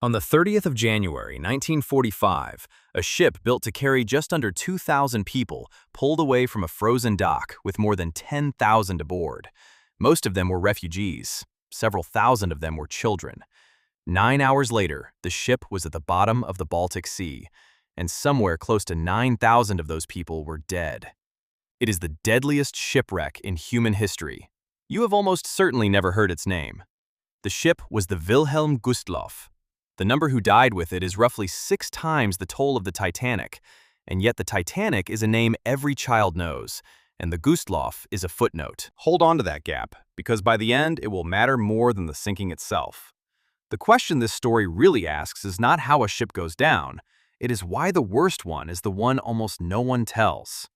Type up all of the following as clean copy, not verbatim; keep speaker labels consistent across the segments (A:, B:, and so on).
A: On the 30th of January, 1945, a ship built to carry just under 2,000 people pulled away from a frozen dock with more than 10,000 aboard. Most of them were refugees. Several thousand of them were children. 9 hours later, the ship was at the bottom of the Baltic Sea, and somewhere close to 9,000 of those people were dead. It is the deadliest shipwreck in human history. You have almost certainly never heard its name. The ship was the Wilhelm Gustloff. The number who died with it is roughly 6 times the toll of the Titanic, and yet the Titanic is a name every child knows, and the Gustloff is a footnote. Hold on to that gap, because by the end it will matter more than the sinking itself. The question this story really asks is not how a ship goes down, it is why the worst one is the one almost no one tells.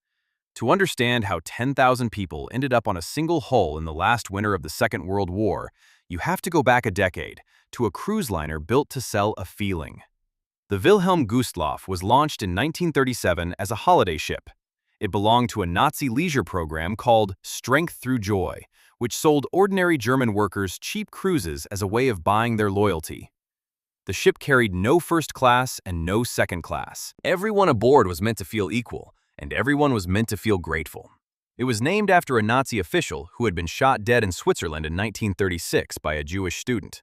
A: To understand how 10,000 people ended up on a single hull in the last winter of the Second World War, you have to go back a decade, to a cruise liner built to sell a feeling. The Wilhelm Gustloff was launched in 1937 as a holiday ship. It belonged to a Nazi leisure program called Strength Through Joy, which sold ordinary German workers cheap cruises as a way of buying their loyalty. The ship carried no first class and no second class. Everyone aboard was meant to feel equal, and everyone was meant to feel grateful. It was named after a Nazi official who had been shot dead in Switzerland in 1936 by a Jewish student.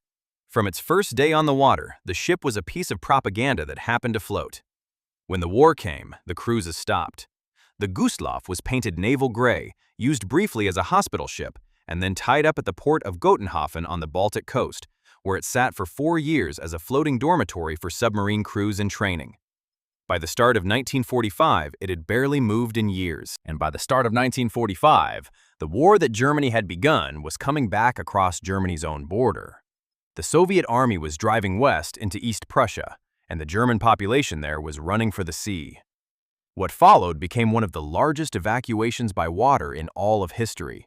A: From its first day on the water, the ship was a piece of propaganda that happened to float. When the war came, the cruises stopped. The Gustloff was painted naval gray, used briefly as a hospital ship, and then tied up at the port of Gotenhafen on the Baltic coast, where it sat for 4 years as a floating dormitory for submarine crews in training. By the start of 1945, it had barely moved in years, and by the start of 1945, the war that Germany had begun was coming back across Germany's own border. The Soviet army was driving west into East Prussia, and the German population there was running for the sea. What followed became one of the largest evacuations by water in all of history.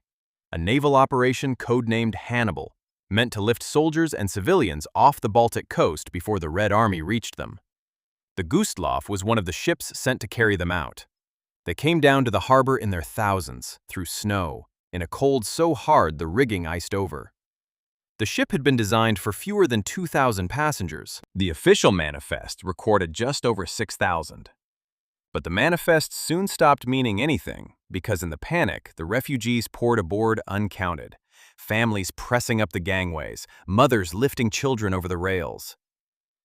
A: A naval operation codenamed Hannibal, meant to lift soldiers and civilians off the Baltic coast before the Red Army reached them. The Gustloff was one of the ships sent to carry them out. They came down to the harbor in their thousands, through snow, in a cold so hard the rigging iced over. The ship had been designed for fewer than 2,000 passengers. The official manifest recorded just over 6,000. But the manifest soon stopped meaning anything, because in the panic, the refugees poured aboard uncounted. Families pressing up the gangways, mothers lifting children over the rails.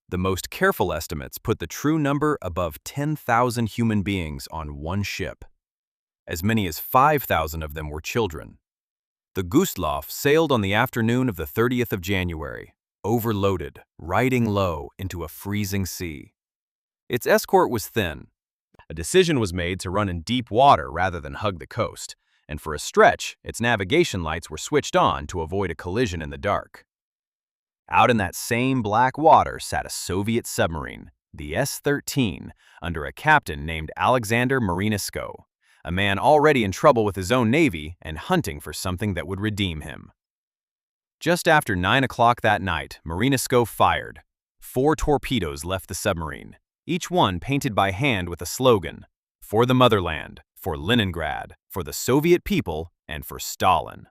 A: The most careful estimates put the true number above 10,000 human beings on one ship. As many as 5,000 of them were children. The Gustloff sailed on the afternoon of the 30th of January, overloaded, riding low into a freezing sea. Its escort was thin. A decision was made to run in deep water rather than hug the coast, and for a stretch, its navigation lights were switched on to avoid a collision in the dark. Out in that same black water sat a Soviet submarine, the S-13, under a captain named Alexander Marinesko, a man already in trouble with his own navy and hunting for something that would redeem him. Just after 9 o'clock that night, Marinesko fired. 4 torpedoes left the submarine, each one painted by hand with a slogan, "For the motherland, for Leningrad, for the Soviet people, and for Stalin."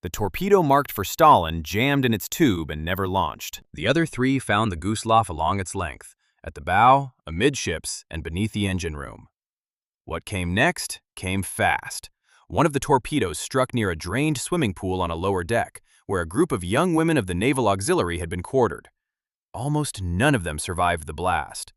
A: The torpedo marked for Stalin jammed in its tube and never launched. The other 3 found the Gustloff along its length, at the bow, amidships, and beneath the engine room. What came next came fast. One of the torpedoes struck near a drained swimming pool on a lower deck, where a group of young women of the Naval Auxiliary had been quartered. Almost none of them survived the blast.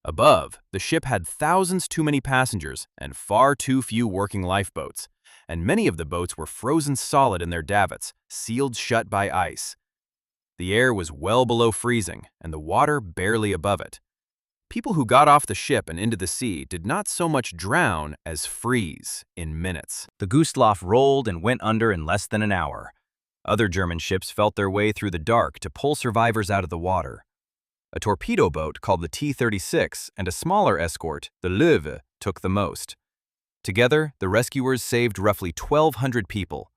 A: Above, the ship had thousands too many passengers and far too few working lifeboats, and many of the boats were frozen solid in their davits, sealed shut by ice. The air was well below freezing, and the water barely above it. People who got off the ship and into the sea did not so much drown as freeze in minutes. The Gustloff rolled and went under in less than an hour. Other German ships felt their way through the dark to pull survivors out of the water. A torpedo boat called the T-36 and a smaller escort, the Löwe, took the most. Together, the rescuers saved roughly 1,200 people.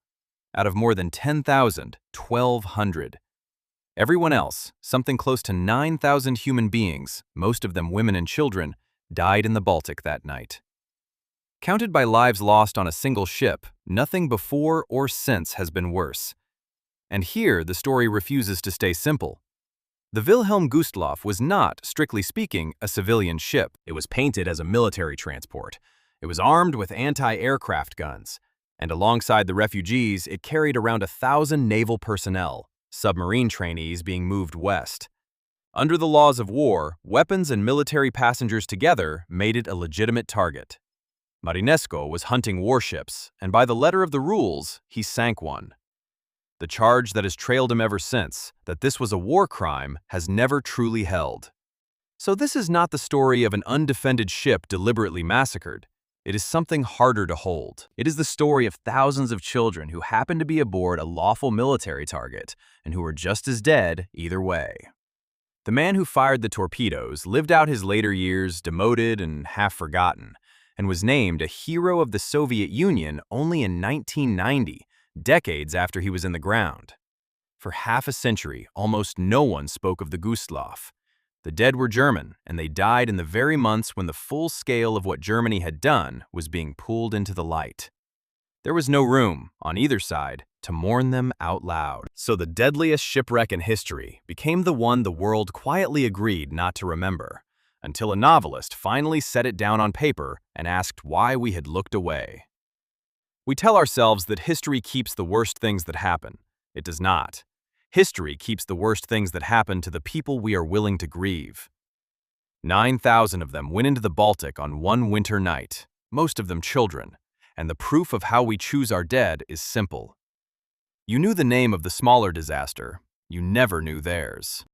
A: Out of more than 10,000, 1,200. Everyone else, something close to 9,000 human beings, most of them women and children, died in the Baltic that night. Counted by lives lost on a single ship, nothing before or since has been worse. And here, the story refuses to stay simple. The Wilhelm Gustloff was not, strictly speaking, a civilian ship. It was painted as a military transport. It was armed with anti-aircraft guns. And alongside the refugees, it carried around 1,000 naval personnel, submarine trainees being moved west. Under the laws of war, weapons and military passengers together made it a legitimate target. Marinesco was hunting warships, and by the letter of the rules, he sank one. The charge that has trailed him ever since, that this was a war crime, has never truly held. So this is not the story of an undefended ship deliberately massacred. It is something harder to hold. It is the story of thousands of children who happened to be aboard a lawful military target and who were just as dead either way. The man who fired the torpedoes lived out his later years demoted and half forgotten, and was named a hero of the Soviet Union only in 1990, decades after he was in the ground. For half a century, almost no one spoke of the Gustloff. The dead were German, and they died in the very months when the full scale of what Germany had done was being pulled into the light. There was no room, on either side, to mourn them out loud. So the deadliest shipwreck in history became the one the world quietly agreed not to remember, until a novelist finally set it down on paper and asked why we had looked away. We tell ourselves that history keeps the worst things that happen. It does not. History keeps the worst things that happen to the people we are willing to grieve. 9,000 of them went into the Baltic on one winter night, most of them children, and the proof of how we choose our dead is simple. You knew the name of the smaller disaster, you never knew theirs.